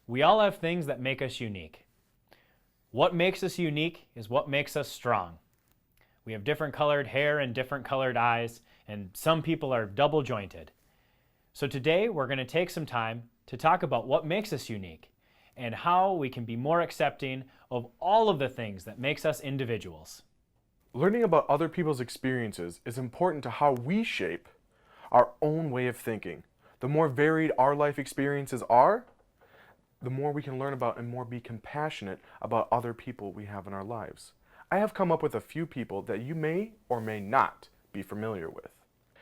We all have things that make us unique. What makes us unique is what makes us strong. We have different colored hair and different colored eyes, and some people are double jointed. So today we're going to take some time to talk about what makes us unique and how we can be more accepting of all of the things that makes us individuals. Learning about other people's experiences is important to how we shape our own way of thinking. The more varied our life experiences are, the more we can learn about and more be compassionate about other people we have in our lives. I have come up with a few people that you may or may not be familiar with.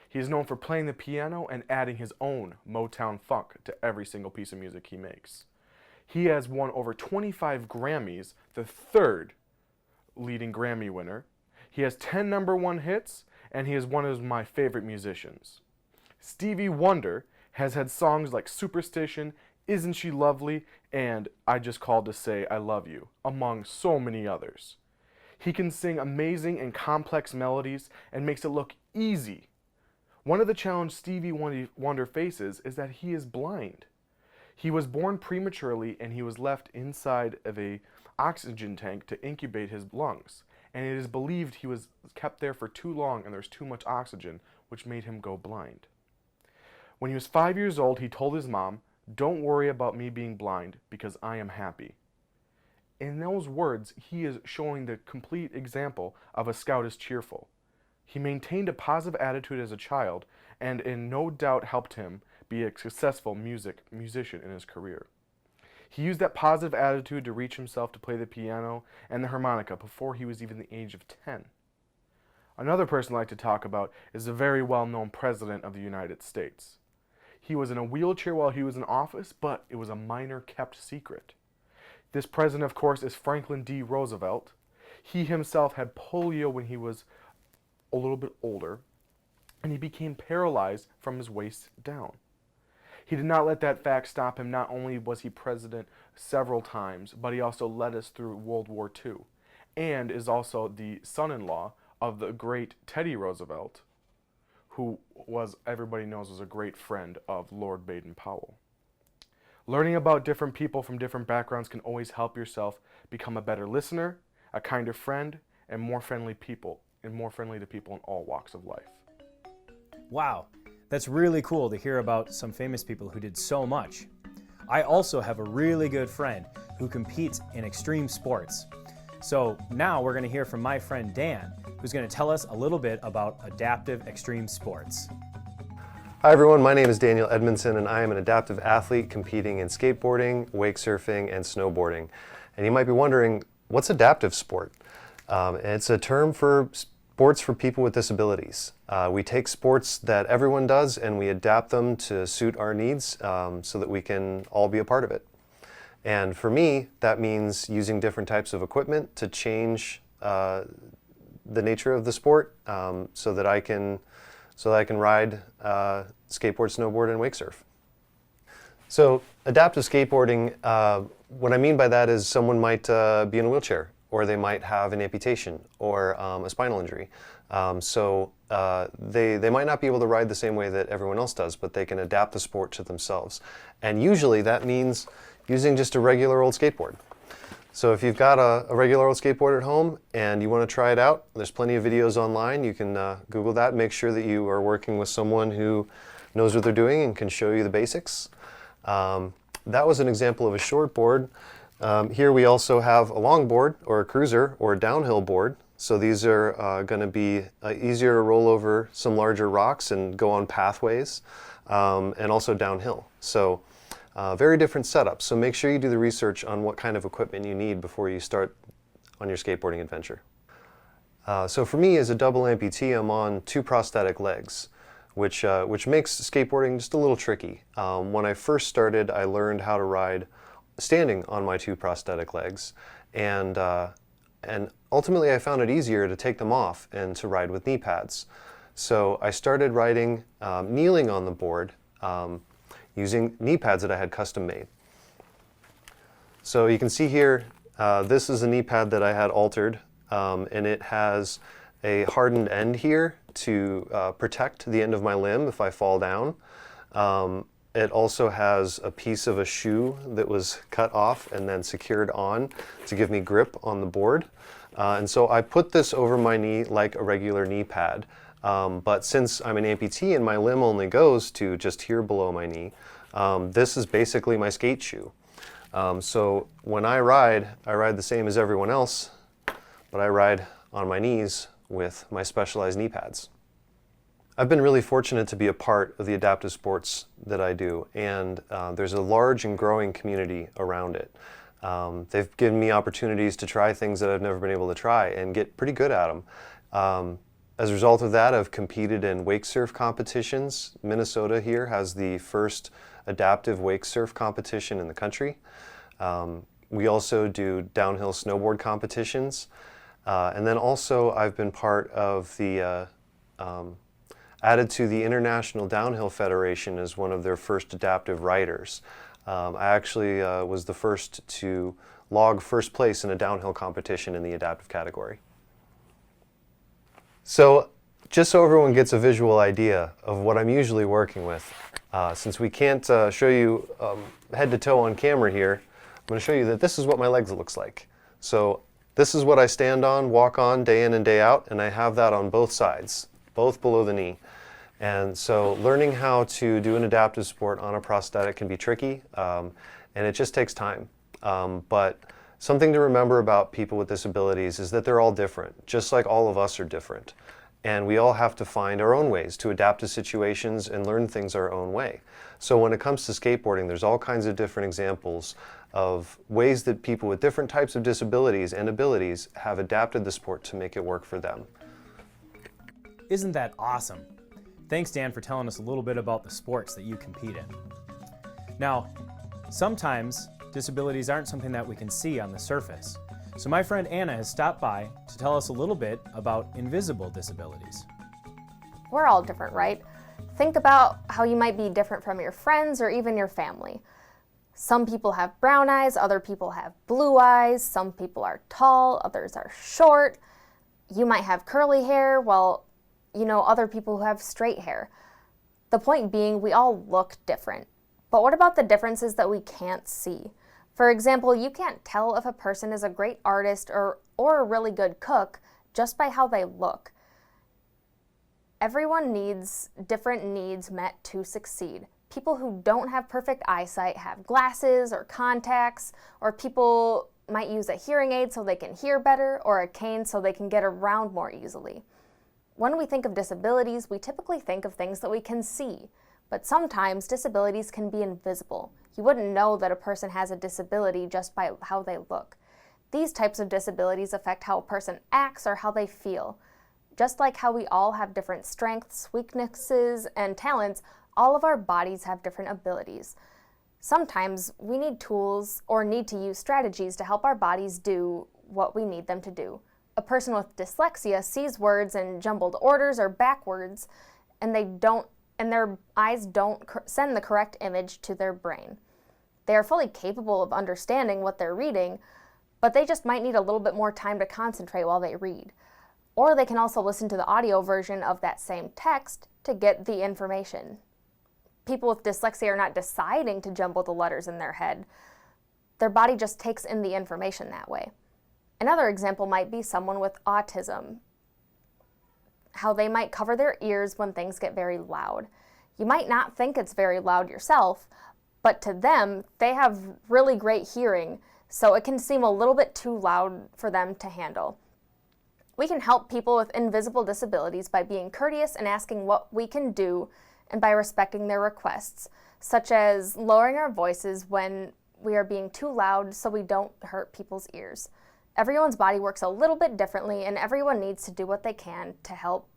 He is known for playing the piano and adding his own Motown funk to every single piece of music he makes. He has won over 25 Grammys, the third leading Grammy winner. He has 10 #1 hits, and he is one of my favorite musicians. Stevie Wonder has had songs like Superstition, Isn't She Lovely, and I Just Called to Say I Love You, among so many others. He can sing amazing and complex melodies and makes it look easy. One of the challenges Stevie Wonder faces is that he is blind. He was born prematurely and he was left inside of an oxygen tank to incubate his lungs. And it is believed he was kept there for too long and there's too much oxygen, which made him go blind. When he was 5 years old, he told his mom, "Don't worry about me being blind because I am happy." In those words, he is showing the complete example of a scout is cheerful. He maintained a positive attitude as a child and in no doubt helped him be a successful musician in his career. He used that positive attitude to reach himself to play the piano and the harmonica before he was even the age of 10. Another person I'd like to talk about is a very well-known president of the United States. He was in a wheelchair while he was in office, but it was a minor kept secret. This president, of course, is Franklin D. Roosevelt. He himself had polio when he was a little bit older, and he became paralyzed from his waist down. He did not let that fact stop him. Not only was he president several times, but he also led us through World War II, and is also the son-in-law of the great Teddy Roosevelt, who everybody knows was a great friend of Lord Baden-Powell. Learning about different people from different backgrounds can always help yourself become a better listener, a kinder friend, and more friendly to people in all walks of life. Wow, that's really cool to hear about some famous people who did so much. I also have a really good friend who competes in extreme sports. So now we're going to hear from my friend Dan, who's going to tell us a little bit about adaptive extreme sports. Hi everyone, my name is Daniel Edmondson and I am an adaptive athlete competing in skateboarding, wake surfing, and snowboarding. And you might be wondering, what's adaptive sport? It's a term for sports for people with disabilities. We take sports that everyone does and we adapt them to suit our needs so that we can all be a part of it. And for me, that means using different types of equipment to change the nature of the sport so that I can ride skateboard, snowboard, and wake surf. So adaptive skateboarding, what I mean by that is someone might be in a wheelchair, or they might have an amputation or a spinal injury. They might not be able to ride the same way that everyone else does, but they can adapt the sport to themselves. And usually that means using just a regular old skateboard. So if you've got a regular old skateboard at home and you want to try it out, there's plenty of videos online. You can Google that, make sure that you are working with someone who knows what they're doing and can show you the basics. That was an example of a short board. Here we also have a long board or a cruiser or a downhill board. So these are going to be easier to roll over some larger rocks and go on pathways and also downhill. So very different setups. So make sure you do the research on what kind of equipment you need before you start on your skateboarding adventure. So for me as a double amputee, I'm on 2 prosthetic legs, which makes skateboarding just a little tricky. When I first started, I learned how to ride standing on my 2 prosthetic legs, and ultimately I found it easier to take them off and to ride with knee pads. So I started riding kneeling on the board using knee pads that I had custom made. So you can see here, this is a knee pad that I had altered, and it has a hardened end here to protect the end of my limb if I fall down. It also has a piece of a shoe that was cut off and then secured on to give me grip on the board. And so I put this over my knee like a regular knee pad. But since I'm an amputee and my limb only goes to just here below my knee, this is basically my skate shoe. So when I ride the same as everyone else, but I ride on my knees with my specialized knee pads. I've been really fortunate to be a part of the adaptive sports that I do, and there's a large and growing community around it. They've given me opportunities to try things that I've never been able to try and get pretty good at them. As a result of that, I've competed in wake surf competitions. Minnesota here has the first adaptive wake surf competition in the country. We also do downhill snowboard competitions. And then also I've been part of the added to the International Downhill Federation as one of their first adaptive riders. I actually was the first to log first place in a downhill competition in the adaptive category. So just so everyone gets a visual idea of what I'm usually working with, since we can't show you head to toe on camera here, I'm going to show you that this is what my legs looks like. So this is what I stand on, walk on day in and day out, and I have that on both sides, both below the knee. And so learning how to do an adaptive sport on a prosthetic can be tricky, and it just takes time. But something to remember about people with disabilities is that they're all different, just like all of us are different. And we all have to find our own ways to adapt to situations and learn things our own way. So when it comes to skateboarding, there's all kinds of different examples of ways that people with different types of disabilities and abilities have adapted the sport to make it work for them. Isn't that awesome? Thanks, Dan, for telling us a little bit about the sports that you compete in. Now, sometimes disabilities aren't something that we can see on the surface. So my friend Anna has stopped by to tell us a little bit about invisible disabilities. We're all different, right? Think about how you might be different from your friends or even your family. Some people have brown eyes, other people have blue eyes, some people are tall, others are short. You might have curly hair, while you know other people who have straight hair. The point being, we all look different. But what about the differences that we can't see? For example, you can't tell if a person is a great artist or a really good cook just by how they look. Everyone needs different needs met to succeed. People who don't have perfect eyesight have glasses or contacts, or people might use a hearing aid so they can hear better, or a cane so they can get around more easily. When we think of disabilities, we typically think of things that we can see, but sometimes disabilities can be invisible. You wouldn't know that a person has a disability just by how they look. These types of disabilities affect how a person acts or how they feel. Just like how we all have different strengths, weaknesses, and talents, all of our bodies have different abilities. Sometimes we need tools or need to use strategies to help our bodies do what we need them to do. A person with dyslexia sees words in jumbled orders or backwards, and their eyes don't send the correct image to their brain. They are fully capable of understanding what they're reading, but they just might need a little bit more time to concentrate while they read. Or they can also listen to the audio version of that same text to get the information. People with dyslexia are not deciding to jumble the letters in their head. Their body just takes in the information that way. Another example might be someone with autism, how they might cover their ears when things get very loud. You might not think it's very loud yourself, but to them, they have really great hearing, so it can seem a little bit too loud for them to handle. We can help people with invisible disabilities by being courteous and asking what we can do, and by respecting their requests, such as lowering our voices when we are being too loud so we don't hurt people's ears. Everyone's body works a little bit differently, and everyone needs to do what they can to help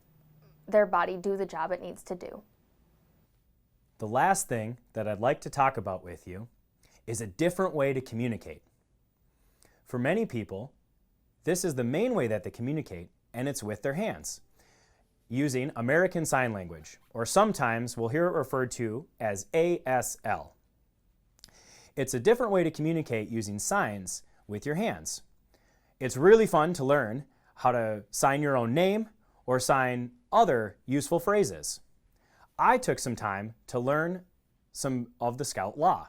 their body do the job it needs to do. The last thing that I'd like to talk about with you is a different way to communicate. For many people, this is the main way that they communicate, and it's with their hands, using American Sign Language, or sometimes we'll hear it referred to as ASL. It's a different way to communicate using signs with your hands. It's really fun to learn how to sign your own name or sign other useful phrases. I took some time to learn some of the Scout Law.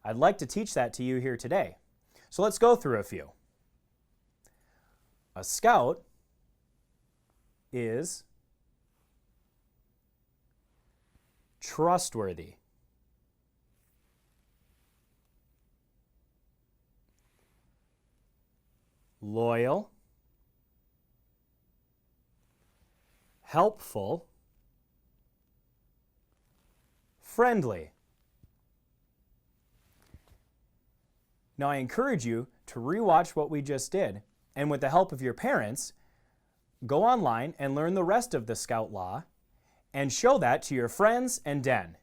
I'd like to teach that to you here today. So let's go through a few. A Scout is trustworthy. Loyal. Helpful. Friendly. Now I encourage you to rewatch what we just did, and with the help of your parents, go online and learn the rest of the Scout Law and show that to your friends and Den.